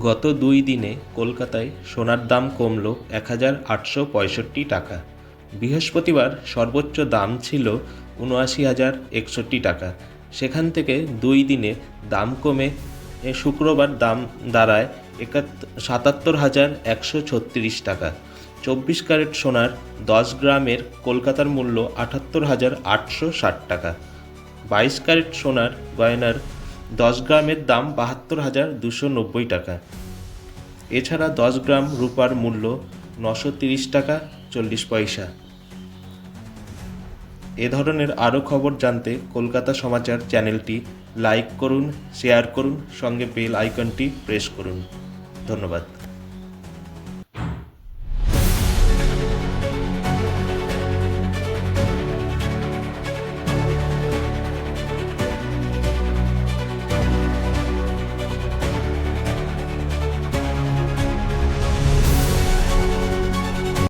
গত 2 দিনে কলকাতায় সোনার দাম কমল 1,865 টাকা। বৃহস্পতিবার সর্বোচ্চ দাম ছিল ৭৯,061 টাকা। সেখান থেকে 2 দিনে দাম কমে শুক্রবার দাম দাঁড়ায় ৭৭,136 টাকা। 24 ক্যারেট সোনার 10 গ্রামের কলকাতার মূল্য ৭৮,860 টাকা। 22 ক্যারেট সোনার গয়নার 10 গ্রামের দাম ৭২,290 টাকা। এছাড়া 10 গ্রাম রূপার মূল্য ৯৩০ টাকা 40 পয়সা। এ ধরনের আরও খবর জানতে কলকাতা সমাচার চ্যানেলটি লাইক করুন, শেয়ার করুন, সঙ্গে বেল আইকনটি প্রেস করুন। ধন্যবাদ।